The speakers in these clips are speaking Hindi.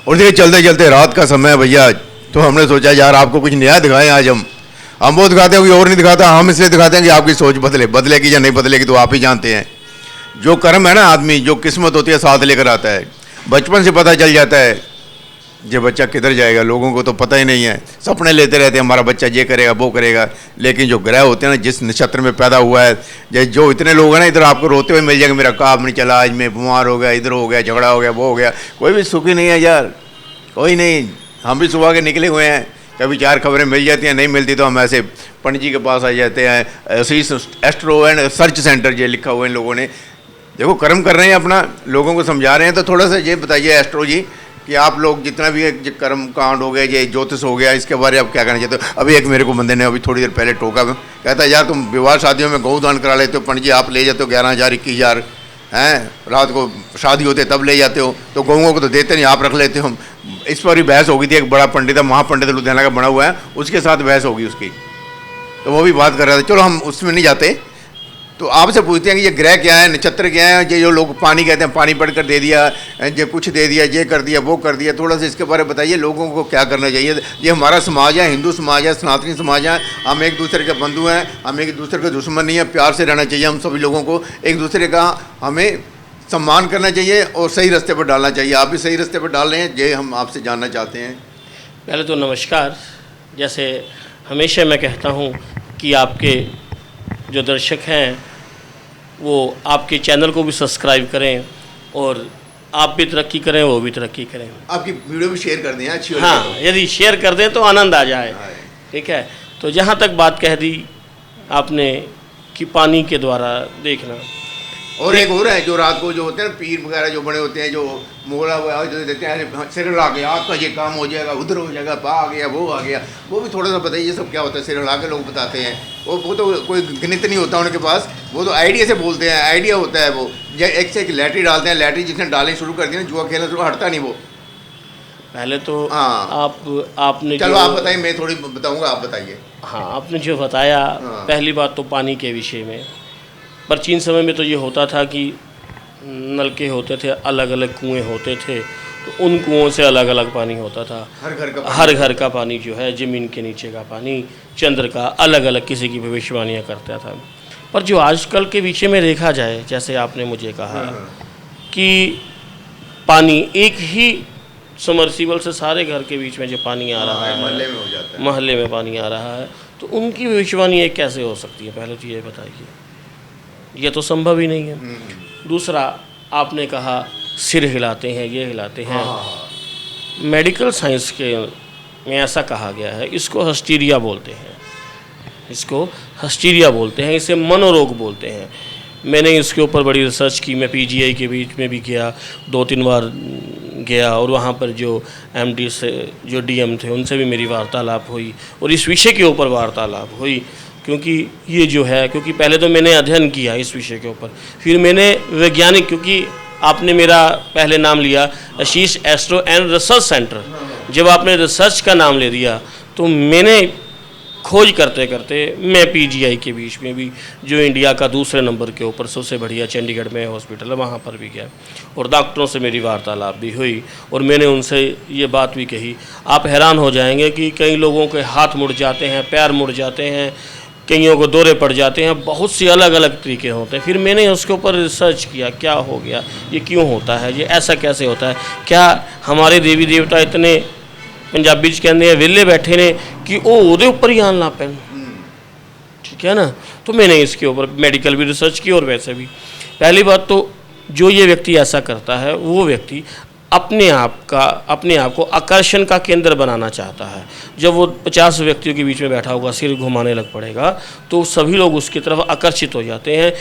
और देखिए चलते चलते रात का समय है भैया, तो हमने सोचा यार आपको कुछ नया दिखाएं आज हम वो दिखाते हैं, कोई और नहीं दिखाता, हम इसलिए दिखाते हैं कि आपकी सोच बदलेगी या नहीं बदलेगी तो आप ही जानते हैं। जो कर्म है ना आदमी, जो किस्मत होती है साथ लेकर आता है। बचपन से पता चल जाता है ये बच्चा किधर जाएगा, लोगों को तो पता ही नहीं है, सपने लेते रहते हैं हमारा बच्चा ये करेगा वो करेगा। लेकिन जो ग्रह होते हैं ना, जिस नक्षत्र में पैदा हुआ है, जो इतने लोग हैं ना इधर आपको रोते हुए मिल जाएंगे, मेरा काम नहीं चला, आज मैं बीमार हो गया, इधर हो गया, झगड़ा हो गया, वो हो गया। कोई भी सुखी नहीं है यार, कोई नहीं। हम भी सुबह के निकले हुए हैं, कभी 4 खबरें मिल जाती हैं, नहीं मिलती तो हम ऐसे पंडित जी के पास आ जाते हैं। एस्ट्रो एंड सर्च सेंटर ये लिखा हुआ है इन लोगों ने। देखो कर्म कर रहे हैं अपना, लोगों को समझा रहे हैं। तो थोड़ा सा ये बताइए एस्ट्रो जी कि आप लोग जितना भी कर्म कांड हो गया, ये ज्योतिष हो गया, इसके बारे में आप क्या कहना चाहते हो? अभी एक मेरे को बंदे ने अभी थोड़ी देर पहले टोका, कहता है यार तुम विवाह शादियों में गौ दान करा लेते हो, पंडित जी आप ले जाते हो 11,000 21,000 हैं, रात को शादी होते तब ले जाते हो, तो गौओं को तो देते नहीं, आप रख लेते हो। इस पर भी बहस हो गई थी। एक बड़ा पंडित है, महापंडित लुधियाना का बना हुआ है, उसके साथ बहस होगी उसकी, तो वो भी बात कर रहा था। चलो हम उसमें नहीं जाते। तो आपसे पूछते हैं कि ये ग्रह क्या है, नक्षत्र क्या है, ये जो लोग पानी कहते हैं, पानी पढ़कर दे दिया, ये कुछ दे दिया, ये कर दिया वो कर दिया, थोड़ा सा इसके बारे में बताइए लोगों को क्या करना चाहिए। ये हमारा समाज है, हिंदू समाज है, सनातनी समाज है, हम एक दूसरे के बंधु हैं, हम एक दूसरे के दुश्मन नहीं है, प्यार से रहना चाहिए। हम सभी लोगों को एक दूसरे का हमें सम्मान करना चाहिए और सही रास्ते पर डालना चाहिए। आप भी सही रास्ते पर डाल रहे हैं, ये हम आपसे जानना चाहते हैं। पहले तो नमस्कार। जैसे हमेशा मैं कहता हूँ कि आपके जो दर्शक हैं वो आपके चैनल को भी सब्सक्राइब करें और आप भी तरक्की करें, वो भी तरक्की करें। आपकी वीडियो भी शेयर कर दें अच्छी हो। हाँ, यदि शेयर कर दें तो आनंद आ जाए। ठीक है, तो जहाँ तक बात कह दी आपने कि पानी के द्वारा देखना, और एक और है जो रात को जो होते हैं पीर वगैरह जो बड़े होते हैं, जो मोला वगैरह जो देते हैं, सिर ला के आपका ये काम हो जाएगा, उधर हो जाएगा, पा आ गया, वो आ गया, वो भी थोड़ा सा बताइए ये सब क्या होता है। सिर ला के लोग बताते हैं, वो तो कोई गणित नहीं होता उनके पास, वो तो आइडिया से बोलते हैं, आइडिया होता है। वो एक से एक लैटरी डालते हैं, लैटरी जिसने डालनी शुरू कर दी ना, जुआ खेलना शुरू हटता नहीं वो। पहले तो हाँ, आपने चलो आप बताइए, मैं थोड़ी बताऊँगा, आप बताइए। हाँ, आपने जो बताया, पहली बात तो पानी के विषय में। प्राचीन समय में तो ये होता था कि नलके होते थे, अलग अलग कुएं होते थे, तो उन कुओं से अलग अलग पानी होता था। हर घर का पानी जो है, ज़मीन के नीचे का पानी, चंद्र का, अलग अलग किसी की भविष्यवाणियाँ करता था। पर जो आजकल के विषय में देखा जाए, जैसे आपने मुझे कहा कि पानी एक ही समरसीबल से सारे घर के बीच में जो पानी आ रहा है, महल्ले में हो जाता है, महल्ले में पानी आ रहा है, तो उनकी भविष्यवाणी कैसे हो सकती है? पहले तो ये बताइए, ये तो संभव ही नहीं है। दूसरा, आपने कहा सिर हिलाते हैं, ये हिलाते हैं। मेडिकल साइंस के में ऐसा कहा गया है, इसको हिस्टीरिया बोलते हैं, इसको हिस्टीरिया बोलते हैं, इसे मनोरोग बोलते हैं। मैंने इसके ऊपर बड़ी रिसर्च की, मैं पीजीआई के बीच में भी गया, 2-3 बार गया, और वहाँ पर जो एमडी से जो डीएम थे उनसे भी मेरी वार्तालाप हुई और इस विषय के ऊपर वार्तालाप हुई। क्योंकि ये जो है, क्योंकि पहले तो मैंने अध्ययन किया इस विषय के ऊपर, फिर मैंने वैज्ञानिक, क्योंकि आपने मेरा पहले नाम लिया आशीष एस्ट्रो एंड रिसर्च सेंटर, जब आपने रिसर्च का नाम ले दिया तो मैंने खोज करते करते मैं पीजीआई के बीच में भी, जो इंडिया का दूसरे नंबर के ऊपर सबसे बढ़िया चंडीगढ़ में हॉस्पिटल है, वहाँ पर भी गया और डॉक्टरों से मेरी वार्तालाप भी हुई और मैंने उनसे ये बात भी कही। आप हैरान हो जाएंगे कि कई लोगों के हाथ मुड़ जाते हैं, पैर मुड़ जाते हैं, कईयों को दौरे पड़ जाते हैं, बहुत सी अलग अलग तरीके होते हैं। फिर मैंने उसके ऊपर रिसर्च किया, क्या हो गया, ये क्यों होता है, ये ऐसा कैसे होता है, क्या हमारे देवी देवता इतने, पंजाबी च कहते हैं, विले बैठे ने कि वो ਉਹਦੇ ऊपर ही आन ला पैन। ठीक है ना। तो मैंने इसके ऊपर मेडिकल भी रिसर्च की और वैसे भी। पहली बात तो जो ये व्यक्ति ऐसा करता है, वो व्यक्ति अपने आप को आकर्षण का केंद्र बनाना चाहता है। जब वो 50 व्यक्तियों के बीच में बैठा होगा, सिर घुमाने लग पड़ेगा, तो सभी लोग उसकी तरफ आकर्षित हो जाते हैं।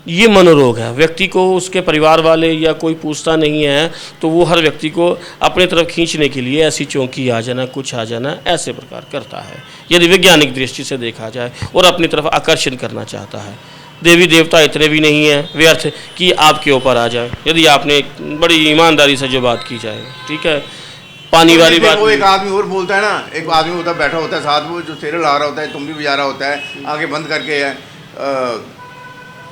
ये मनोरोग है। व्यक्ति को उसके परिवार वाले या कोई पूछता नहीं है, तो वो हर व्यक्ति को अपनी तरफ खींचने के लिए ऐसी चौंकी आ जाना, कुछ आ जाना, ऐसे प्रकार करता है, यदि वैज्ञानिक दृष्टि से देखा जाए, और अपनी तरफ आकर्षण करना चाहता है। देवी देवता इतने भी नहीं हैं व्यर्थ कि आपके ऊपर आ जाए, यदि आपने बड़ी ईमानदारी से जो बात की जाए। ठीक है, पानी वाली बात। वो एक आदमी और बोलता है ना, एक आदमी होता है बैठा होता है साथ, वो जो सिर ला रहा होता है, तुम भी बजा रहा होता है, आगे बंद करके है।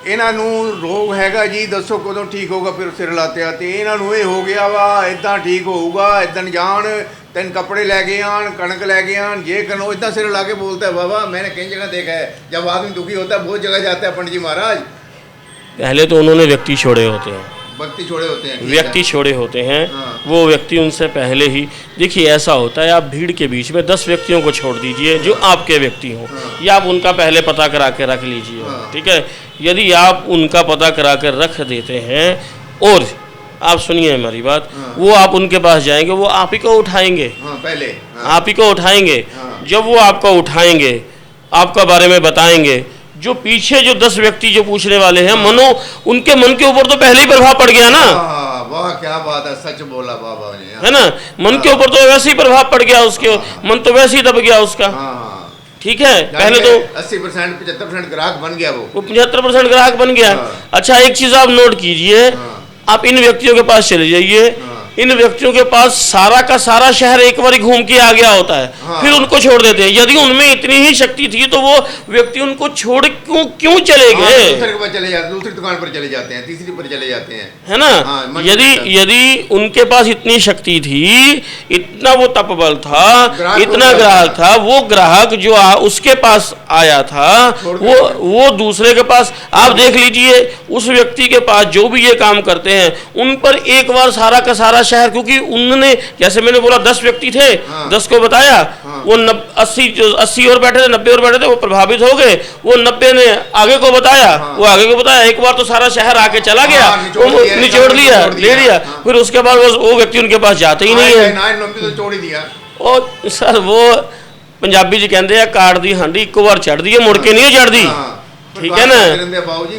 ਇਹਨਾਂ ਨੂੰ ਰੋਗ ਹੈਗਾ ਜੀ, ਦੱਸੋ ਕਦੋਂ ਠੀਕ ਹੋਊਗਾ। ਫਿਰ ਸਿਰ ਲਾਤੇ ਆਤੇ ਇਹਨਾਂ ਨੂੰ ਇਹ ਹੋ ਗਿਆ ਵਾ, ਇਦਾਂ ਠੀਕ ਹੋਊਗਾ, ਇਦਾਂ ਜਾਣ, तेन कपड़े लेके आन, कणक लेके आन, ये करो, इतना सिर ला के बोलता है। बाबा मैंने कई जगह देखा है, जब आदमी दुखी होता है बहुत जगह जाता है पंडित जी महाराज। पहले तो उन्होंने व्यक्ति छोड़े होते हैं, व्यक्ति छोड़े होते हैं, व्यक्ति छोड़े होते हैं। हाँ। वो व्यक्ति उनसे पहले ही, देखिए ऐसा होता है, आप भीड़ के बीच में 10 व्यक्तियों को छोड़ दीजिए जो आपके व्यक्ति हों, या आप उनका पहले पता करा के रख लीजिए। ठीक है, यदि आप उनका पता करा कर रख देते हैं, और आप सुनिए हमारी बात, वो आप उनके पास जाएंगे, वो आप ही को उठाएंगे। पहले आप ही को उठाएंगे। जब वो आपको उठाएंगे, आपका बारे में बताएंगे, जो पीछे जो 10 व्यक्ति जो पूछने वाले हैं, मनो उनके मन के ऊपर तो पहले ही प्रभाव पड़ गया ना। वाह क्या बात है, सच बोला बाबा ने, है ना। मन के ऊपर तो वैसे ही प्रभाव पड़ गया, उसके मन तो वैसे ही दब गया उसका। ठीक है, पहले तो 80% 75% ग्राहक बन गया, वो 75% ग्राहक बन गया। अच्छा, एक चीज आप नोट कीजिए, आप इन व्यक्तियों के पास चले जाइए, इन व्यक्तियों के पास सारा का सारा शहर एक बार घूम के आ गया होता है, फिर उनको छोड़ देते हैं। यदि उनमें इतनी ही शक्ति थी तो वो व्यक्ति उनको छोड़ क्यों चले गए? दूसरे के पास चले जाते, दूसरी दुकान पर चले जाते हैं, तीसरी पर चले जाते हैं, है ना। यदि उनके पास इतनी शक्ति थी, इतना वो तपबल था, इतना ग्राहक था, वो ग्राहक जो उसके पास आया था, वो दूसरे के पास, आप देख लीजिए उस व्यक्ति के पास जो भी ये काम करते हैं, उन पर एक बार सारा का सारा शहर, क्योंकि उन्होंने, जैसे मैंने बोला 10 व्यक्ति थे, 10 को बताया, वो 80 और बैठे थे, 90 और बैठे थे, वो प्रभावित हो गए, वो 90 ने आगे को बताया, वो आगे को बताया, एक बार तो सारा शहर आके चला गया, निचोड़ लिया, ले लिया, फिर उसके बाद वो व्यक्ति उनके पास जाते ही नहीं है। और सर वो पंजाबी जी कहते हैं, काट दी हांडी एक बार चढ़ दी है, मुड़ के नहीं चढ़ती। ठीक है ना बाबू जी,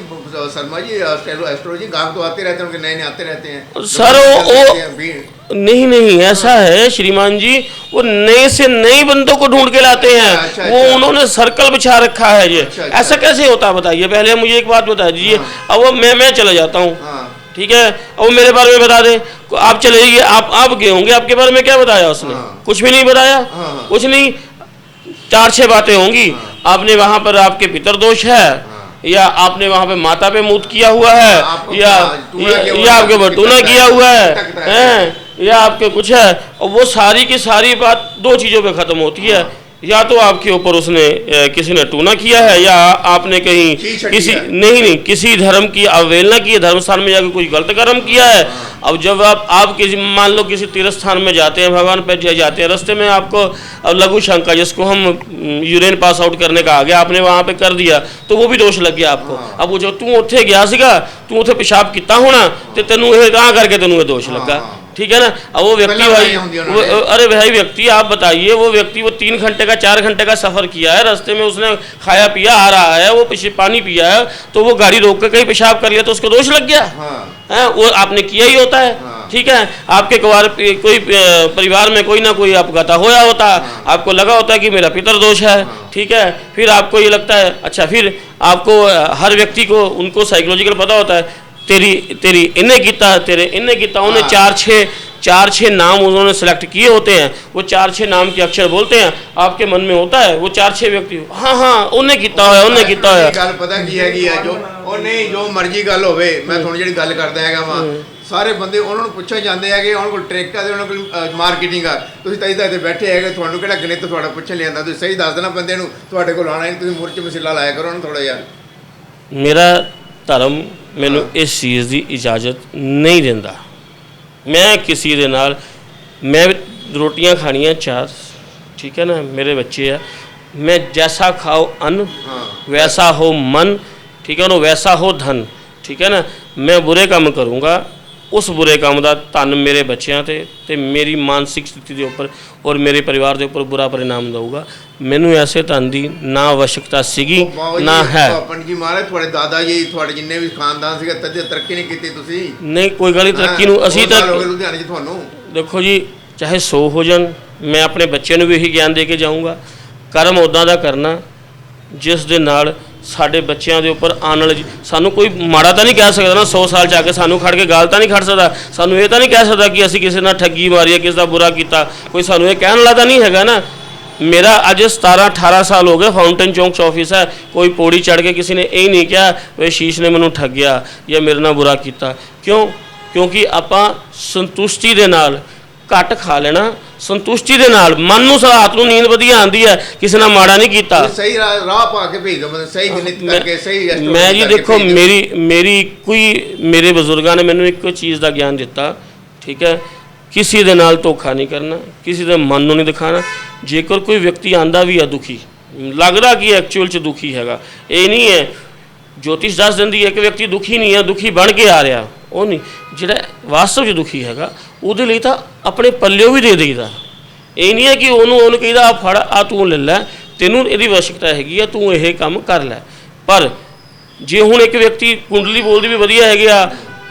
शर्मा जी, एस्ट्रोलॉजी गाहक तो आते रहते हैं, उनके नए आते रहते हैं सर। वो नहीं ऐसा है श्रीमान जी, वो नए से नए बंदों को ढूंढ के लाते हैं। वो उन्होंने सर्कल बिछा रखा है ये। ऐसा कैसे होता है बताइए, पहले मुझे एक बात बता दीजिए। अब वो मैं चला जाता हूँ, ठीक है, अब वो मेरे बारे में बता दे, आप चले जाइए, आप गए होंगे, आपके बारे में क्या बताया उसने? कुछ भी नहीं बताया, कुछ नहीं, 4-6 बातें होंगी। आपने वहां पर आपके पितर दोष है, या आपने वहां पे माता पे मूत किया हुआ है, या आपके बटूना किया हुआ है, या आपके कुछ है। और वो सारी की सारी बात 2 चीजों पे खत्म होती है, या तो आपके ऊपर उसने किसी ने टूना किया है, या आपने कहीं किसी धर्म की अवहेलना की है, धर्म स्थान में जाकर कोई गलत कर्म किया है। अब जब आप किसी, मान लो किसी तीर्थ स्थान में जाते हैं, भगवान पे जाते हैं, रास्ते में आपको लघु शंका, जिसको हम यूरेन पास आउट करने का आ गया, आपने वहाँ पे कर दिया, तो वो भी दोष लग गया आपको। अब वो जो तू उत्थे गया सीगा, तू उत्थे पेशाब किता होना, तो तेनू ये करके तेनू ये दोष लगा। ठीक है ना। अब वो व्यक्ति अरे भाई व्यक्ति आप बताइए, वो व्यक्ति वो 3 घंटे का 4 घंटे का सफर किया है, रास्ते में उसने खाया पिया आ रहा है, वो पानी पिया है, तो वो गाड़ी रोक कर कहीं पेशाब कर लिया तो उसको दोष लग गया है। वो आपने किया ही होता है। ठीक है, आपके कोई परिवार में कोई ना कोई अपघात होया होता है, आपको लगा होता है कि मेरा पितर दोष है। ठीक है, फिर आपको ये लगता है, अच्छा फिर आपको हर व्यक्ति को उनको साइकोलॉजिकल पता होता है, तेरी इन्हें कीता, तेरे इन्हें कीता, उन्हें 4-6 नाम उन्होंने सेलेक्ट किए होते हैं। वो 4-6 नाम के अक्षर बोलते हैं, आपके मन में होता है वो 4-6 व्यक्ति, हाँ उन्हें कीता है, उन्हें कीता है। गल पता की है जो ਉਹ ਨਹੀਂ ਜੋ ਮਰਜ਼ੀ ਗੱਲ ਹੋਵੇ, ਮੈਂ ਤੁਹਾਨੂੰ ਜਿਹੜੀ ਗੱਲ ਕਰਦਾ ਹੈਗਾ ਵਾ, ਸਾਰੇ ਬੰਦੇ ਉਹਨਾਂ ਨੂੰ ਪੁੱਛੇ ਜਾਂਦੇ ਹੈਗੇ, ਉਹਨਾਂ ਕੋਲ ਟ੍ਰਿਕ ਆ ਤੇ ਉਹਨਾਂ ਕੋਲ ਮਾਰਕੀਟਿੰਗ ਆ। ਤੁਸੀਂ ਤਾਂ ਇੱਥੇ ਬੈਠੇ ਹੈਗੇ, ਤੁਹਾਨੂੰ ਕਿਹੜਾ ਗਣਿਤ ਤੁਹਾਡਾ ਪੁੱਛਣ ਲਿਆਂਦਾ, ਤੁਸੀਂ ਸਹੀ ਦੱਸ ਦੇਣਾ ਬੰਦੇ ਨੂੰ, ਤੁਹਾਡੇ ਕੋਲ ਆਣਾ ਨਹੀਂ, ਤੁਸੀਂ ਮੁਰਚ ਮਸੀਲਾ ਲਾਇਆ ਕਰੋ ਉਹਨੂੰ ਥੋੜਾ ਜਿਹਾ। ਮੇਰਾ ਧਰਮ ਮੈਨੂੰ ਇਸ ਚੀਜ਼ ਦੀ ਇਜਾਜ਼ਤ ਨਹੀਂ ਦਿੰਦਾ। ਮੈਂ ਕਿਸੇ ਦੇ ਨਾਲ, ਮੈਂ ਰੋਟੀਆਂ ਖਾਣੀਆਂ 4, ਠੀਕ ਹੈ ਨਾ, ਮੇਰੇ ਬੱਚੇ ਆ, मैं जैसा खाओ अन्न वैसा हो मन, ठीक है ना, वैसा हो धन। ठीक है ना, मैं बुरे काम करूँगा, उस बुरे काम का धन मेरे बच्चों ते मेरी मानसिक स्थिति के उपर और मेरे परिवार के उपर बुरा परिणाम दूंगा। मैनू ऐसे धन की ना आवश्यकता सीगी ना है। पंडित जी महाराज थोड़े दादा जी थोड़े जिन्ने भी खानदान सीगे तदे तरक्की नहीं की तुसी? नहीं कोई गल नहीं, तरक्की नूं असीं देखो जी, चाहे 100 हो जान, मैं अपने बच्चे नूं भी यही ज्ञान दे के जाऊँगा। कर्म उदा का करना जिस दे नाल साडे बच्चों के उपर आने वाले, सानू कोई माड़ा तो नहीं कह सकता ना, 100 साल जाके सानू खड़ के गाल तो नहीं खड़ सकता, सानू ये तो नहीं कह सकता कि असी किसी ना ठगी मारी है, किसी का बुरा किया, कोई सानू ये कहने वाला तो नहीं हैगा ना। मेरा अज 17-18 साल हो गए फाउंटेन चौंक 'ਚ ऑफिस है, कोई पौड़ी चढ़ के किसी ने यही नहीं कहा वे शीश ने मैनू ठग्या या मेरे नाल बुरा किया। क्यों? क्योंकि आपां संतुष्टि दे नाल घट खा लेना, संतुष्टि दे नाल मन नूं रात नूं नींद वधिया आंदी है, किसी नाल माड़ा नहीं कीता। सही राह पा के भेज दो, मतलब सही गणित करके सही। मैं जी देखो मेरी कोई मेरे बजुर्गों ने मैनू एक चीज़ का ज्ञान दिता, ठीक है, किसी दे नाल धोखा नहीं करना, किसी दे मन नूं नहीं दिखाना। जेकर कोई व्यक्ति आंदा भी है दुखी, लगदा कि एक्चुअल च दुखी हैगा, ये नहीं है ज्योतिष दस दिंदी है कि व्यक्ति दुखी नहीं है, दुखी बन के आ रहा, वो नहीं, जिहड़ा वास्तव च दुखी हैगा ਉਹਦੇ ਲਈ ਤਾਂ ਆਪਣੇ ਪੱਲਿਓ ਵੀ ਦੇ ਦੇਈਦਾ। ਇਹ ਨਹੀਂ ਹੈ ਕਿ ਉਹਨੂੰ ਕਹੀਦਾ ਆ ਫੜ ਆ ਤੂੰ ਲੈ ਲੈ, ਤੈਨੂੰ ਇਹਦੀ आवश्यकता ਹੈਗੀ ਆ, ਤੂੰ ਇਹ ਕੰਮ ਕਰ ਲੈ। ਪਰ ਜੇ ਹੁਣ ਇੱਕ ਵਿਅਕਤੀ ਕੁੰਡਲੀ ਬੋਲਦੀ ਵੀ ਵਧੀਆ ਹੈਗੀ ਆ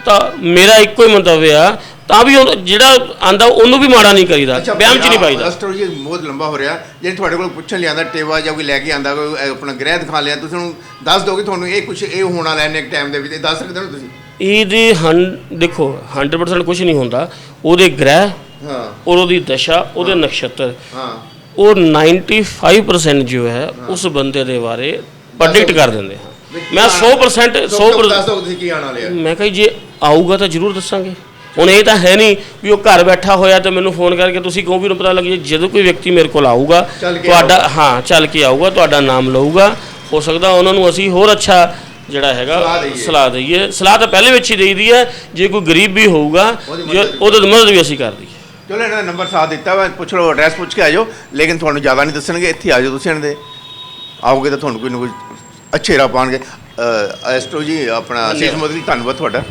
ਤਾਂ ਮੇਰਾ ਇੱਕੋ ਹੀ ਮੰਤਵ ਆ, ਤਾਂ ਵੀ ਜਿਹੜਾ ਆਂਦਾ ਉਹਨੂੰ ਵੀ ਮਾੜਾ ਨਹੀਂ ਕਰੀਦਾ, ਵਹਿਮ 'ਚ ਨਹੀਂ ਪਾਈਦਾ। ਐਸਟ੍ਰੋਲੋਜੀ ਬਹੁਤ ਲੰਬਾ ਹੋ ਰਿਹਾ, ਜੇ ਤੁਹਾਡੇ ਕੋਲ ਪੁੱਛਣ ਲਿਆਂਦਾ ਟੇਵਾ ਜਾਂ ਕੋਈ ਲੈ ਕੇ ਆਂਦਾ ਕੋਈ ਆਪਣਾ ਗ੍ਰਹਿ ਦਿਖਾ ਲਿਆ, ਤੁਸੀਂ ਉਹਨੂੰ ਦੱਸ ਦੋਗੇ ਤੁਹਾਨੂੰ ਇਹ ਕੁਝ ਇਹ ਹੋਣ ਵਾਲਾ ਹੈ ਇੱਕ ਟਾਈਮ ਦੇ ਵਿੱਚ, ਇਹ ਦੱਸ ਸਕਦੇ ਹੋ ਤੁਸੀਂ? ਇਹਦੇ ਦੇਖੋ 100% ਕੁਝ ਨਹੀਂ ਹੁੰਦਾ, ਉਹਦੇ ਗ੍ਰਹਿ ਹਾਂ ਔਰ ਉਹਦੀ ਦਸ਼ਾ, ਉਹਦੇ ਨਕਸ਼ਤਰ, ਹਾਂ, ਉਹ 95% ਜੋ ਹੈ ਉਸ ਬੰਦੇ ਦੇ ਬਾਰੇ ਪ੍ਰੈਡਿਕਟ ਕਰ ਦਿੰਦੇ ਹਾਂ। ਮੈਂ 100% ਦੱਸ ਦੋ ਤੁਸੀਂ ਕੀ ਆਉਣ ਵਾਲੇ ਆ। ਮੈਂ ਕਿਹਾ ਜੇ ਆਊਗਾ ਤਾਂ ਜ਼ਰੂਰ ਦੱਸਾਂਗੇ। ਹੁਣ ਇਹ ਤਾਂ ਹੈ ਨਹੀਂ ਵੀ ਉਹ ਘਰ ਬੈਠਾ ਹੋਇਆ ਤੇ ਮੈਨੂੰ ਫੋਨ ਕਰਕੇ ਤੁਸੀਂ ਕਹੋ ਵੀ ਨੂੰ ਪਤਾ ਲੱਗ ਜੇ। ਜਦੋਂ ਕੋਈ ਵਿਅਕਤੀ ਮੇਰੇ ਕੋਲ ਆਊਗਾ ਤੁਹਾਡਾ, ਹਾਂ ਚੱਲ ਕੇ ਆਊਗਾ, ਤੁਹਾਡਾ ਨਾਮ ਲਊਗਾ, ਹੋ ਸਕਦਾ ਉਹਨਾਂ ਨੂੰ ਅਸੀਂ ਹੋਰ ਅੱਛਾ ਜਿਹੜਾ ਹੈਗਾ ਸਲਾਹ ਦਈਏ। ਸਲਾਹ ਤਾਂ ਪਹਿਲੇ ਵਿੱਚ ਹੀ ਦੇਈਦੀ ਹੈ, ਜੇ ਕੋਈ ਗਰੀਬ ਵੀ ਹੋਊਗਾ ਉਹਦੀ ਮਦਦ ਵੀ ਅਸੀਂ ਕਰ ਦਈਏ। ਚਲੋ ਇਹਨਾਂ ਦਾ ਨੰਬਰ ਸਾਥ ਦਿੱਤਾ ਵਾ, ਪੁੱਛ ਲਓ, ਐਡਰੈਸ ਪੁੱਛ ਕੇ ਆ ਜਾਓ, ਲੇਕਿਨ ਤੁਹਾਨੂੰ ਜ਼ਿਆਦਾ ਨਹੀਂ ਦੱਸਣਗੇ, ਇੱਥੇ ਆ ਜਾਓ ਤੁਸੀਂ ਇਹਨਾਂ ਦੇ, ਆਓਗੇ ਤਾਂ ਤੁਹਾਨੂੰ ਕੋਈ ਨਾ ਕੋਈ ਅੱਛੇ ਰਾਹ ਪਾਉਣਗੇ। ਐਸਟ੍ਰੋ ਜੀ ਆਪਣਾ ਅਸੀਸ ਮੋਦੀ, ਧੰਨਵਾਦ ਤੁਹਾਡਾ।